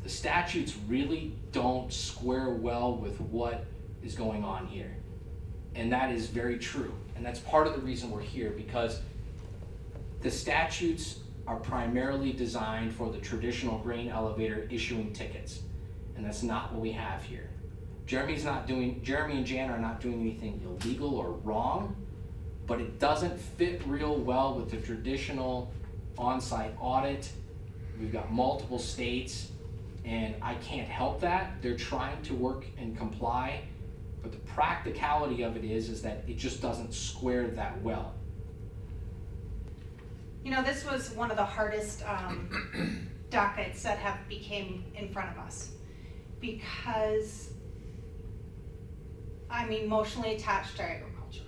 The statutes really don't square well with what is going on here. And that is very true. And that's part of the reason we're here, because the statutes are primarily designed for the traditional grain elevator issuing tickets. And that's not what we have here. Jeremy and Jan are not doing anything illegal or wrong, but it doesn't fit real well with the traditional on-site audit. We've got multiple states, and I can't help that. They're trying to work and comply, but the practicality of it is that it just doesn't square that well. You know, this was one of the hardest dockets that have became in front of us, because I'm emotionally attached to agriculture.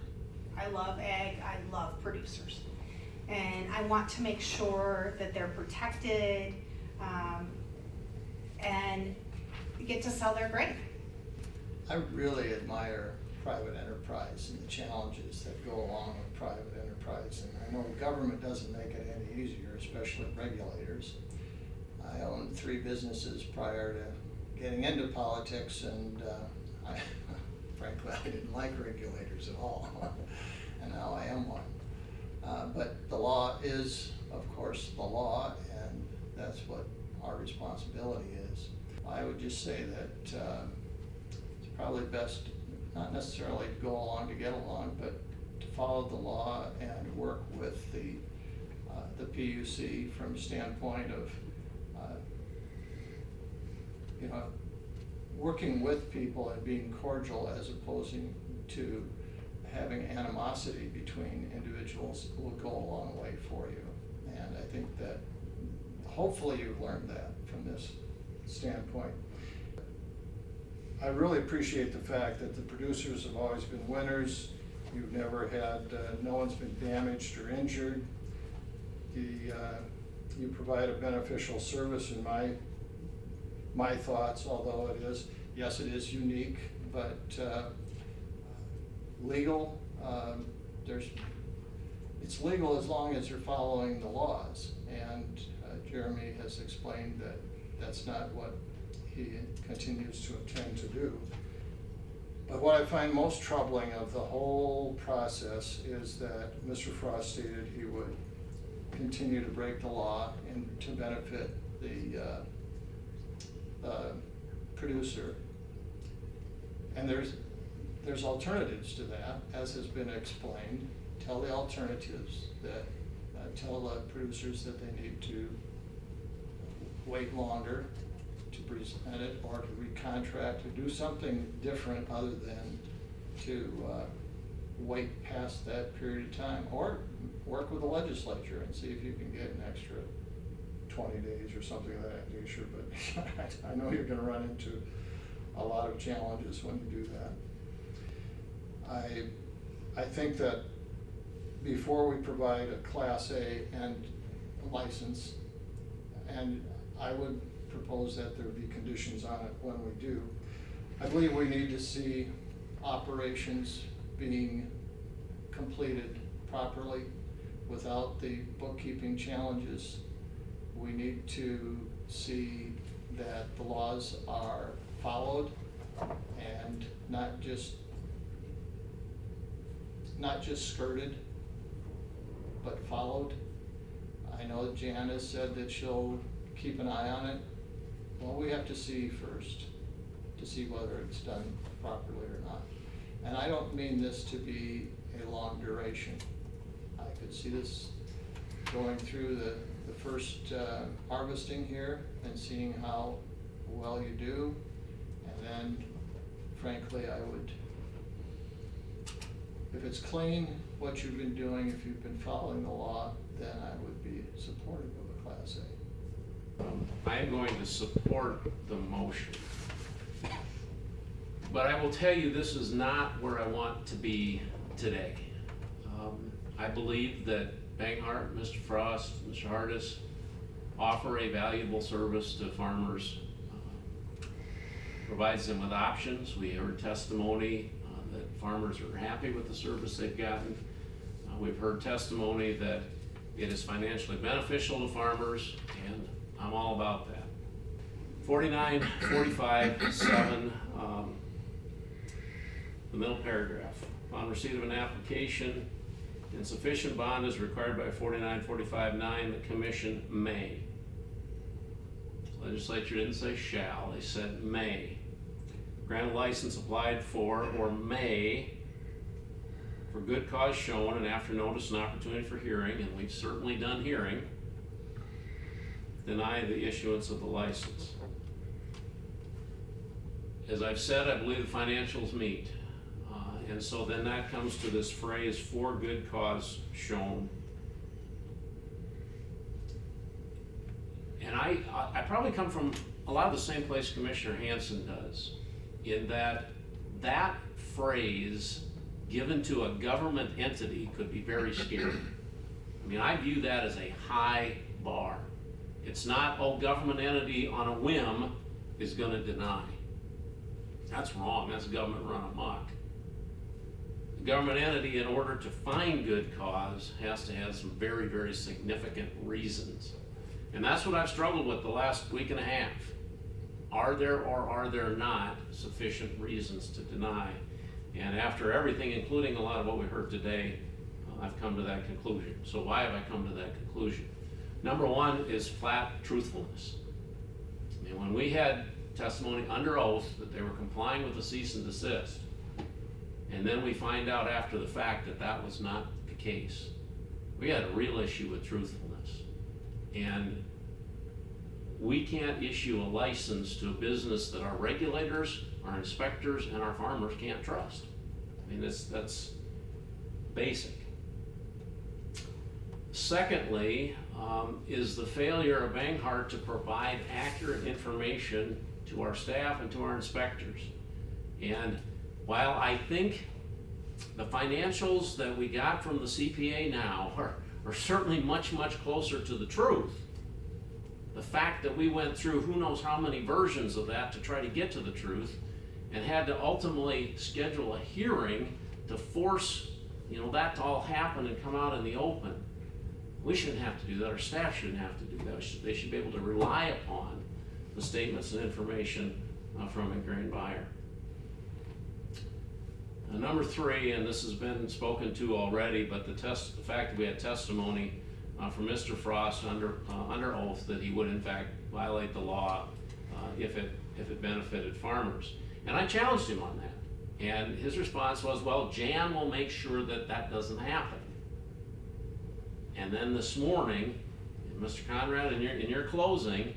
I love ag, I love producers, and I want to make sure that they're protected and get to sell their grain. I really admire private enterprise and the challenges that go along with private enterprise. And I know government doesn't make it any easier, especially regulators. I owned 3 businesses prior to getting into politics, and frankly, I didn't like regulators at all. And now I am one. But the law is, of course, the law, and that's what our responsibility is. I would just say that it's probably best not necessarily to go along to get along, but to follow the law and work with the PUC from a standpoint of working with people and being cordial, as opposing to having animosity between individuals will go a long way for you. And I think that hopefully you've learned that from this standpoint. I really appreciate the fact that the producers have always been winners. You've never had, no one's been damaged or injured. You provide a beneficial service in my thoughts, although it is, yes, it is unique, but legal. It's legal as long as you're following the laws, and Jeremy has explained that that's not what he continues to intend to do. But what I find most troubling of the whole process is that Mr. Frost stated he would continue to break the law and to benefit the producer. And there's alternatives to that, as has been explained. Tell the alternatives that tell the producers that they need to wait longer to present it, or to recontract, to do something different other than to wait past that period of time, or work with the legislature and see if you can get an extra 20 days or something of that nature. But I know you're going to run into a lot of challenges when you do that. I think that before we provide a Class A and a license, and I would propose that there be conditions on it when we do, I believe we need to see operations being completed properly without the bookkeeping challenges. We need to see that the laws are followed and not just skirted, but followed. I know that Jan has said that she'll keep an eye on it. Well, we have to see first to see whether it's done properly or not. And I don't mean this to be a long duration. I could see this going through the first harvesting here and seeing how well you do. And then, frankly, I would, if it's clean, what you've been doing, if you've been following the law, then I would be supportive of a Class A. I am going to support the motion. But I will tell you, this is not where I want to be today. I believe that Banghart, Mr. Frost, Mr. Hardis offer a valuable service to farmers. Provides them with options. We heard testimony that farmers are happy with the service they've gotten. We've heard testimony that it is financially beneficial to farmers, and I'm all about that. 4945-7, the middle paragraph. Upon receipt of an application, insufficient bond is required by 4945-9, the commission may. Legislature didn't say shall, they said may. Grant a license applied for or may, for good cause shown and after notice and opportunity for hearing, and we've certainly done hearing, deny the issuance of the license. As I've said, I believe the financials meet. And so then that comes to this phrase, for good cause shown. And I probably come from a lot of the same place Commissioner Hanson does, in that phrase given to a government entity could be very scary. I mean, I view that as a high bar. It's not, oh, government entity on a whim is gonna deny. That's wrong, that's government run amok. The government entity, in order to find good cause, has to have some very, very significant reasons. And that's what I've struggled with the last week and a half. Are there or are there not sufficient reasons to deny? And after everything, including a lot of what we heard today, I've come to that conclusion. So why have I come to that conclusion? Number one is flat truthfulness. I mean, when we had testimony under oath that they were complying with the cease and desist, and then we find out after the fact that that was not the case, we had a real issue with truthfulness. And we can't issue a license to a business that our regulators, our inspectors, and our farmers can't trust. I mean, that's basic. Secondly, is the failure of Banghart to provide accurate information to our staff and to our inspectors. And while I think the financials that we got from the CPA now are certainly much, much closer to the truth, the fact that we went through who knows how many versions of that to try to get to the truth and had to ultimately schedule a hearing to force, that to all happen and come out in the open. We shouldn't have to do that. Our staff shouldn't have to do that. They should be able to rely upon the statements and information from a grain buyer. Number three, and this has been spoken to already, but the fact that we had testimony from Mr. Frost under oath that he would in fact violate the law if it benefited farmers. And I challenged him on that. And his response was, well, Jan will make sure that that doesn't happen. And then this morning, Mr. Conrad, in your closing,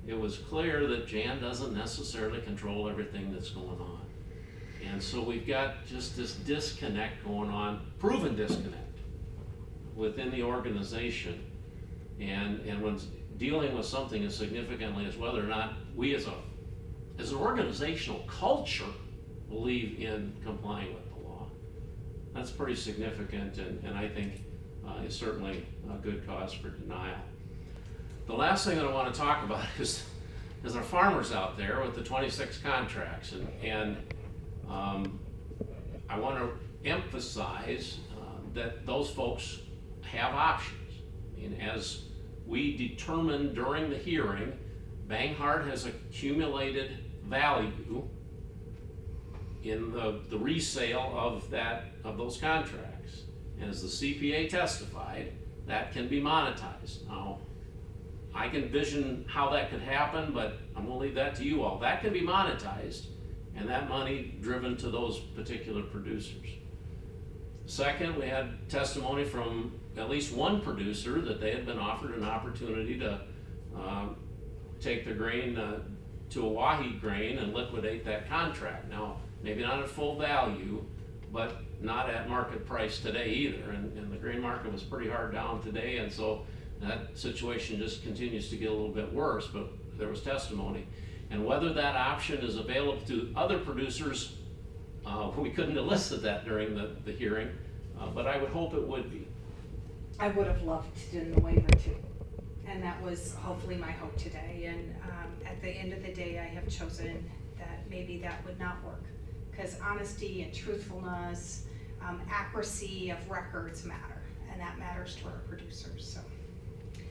it was clear that Jan doesn't necessarily control everything that's going on. And so we've got just this disconnect going on, proven disconnect within the organization. And when dealing with something as significantly as whether or not we as an organizational culture believe in complying with the law, that's pretty significant, and I think is certainly a good cause for denial. The last thing that I want to talk about is our farmers out there with the 26 contracts, and I want to emphasize that those folks have options. I mean, as we determined during the hearing, Banghart has accumulated value in the resale of those contracts. And as the CPA testified, that can be monetized. Now, I can envision how that could happen, but I'm gonna leave that to you all. That can be monetized, and that money driven to those particular producers. Second, we had testimony from at least one producer that they had been offered an opportunity to take their grain to a Wahi grain and liquidate that contract. Now, maybe not at full value, but not at market price today either. And the grain market was pretty hard down today, and so that situation just continues to get a little bit worse, but there was testimony. And whether that option is available to other producers, we couldn't elicit that during the hearing, but I would hope it would be. I would have loved to do the waiver too. And that was hopefully my hope today. And at the end of the day, I have chosen that maybe that would not work. Because honesty and truthfulness, accuracy of records matter. And that matters to our producers. So.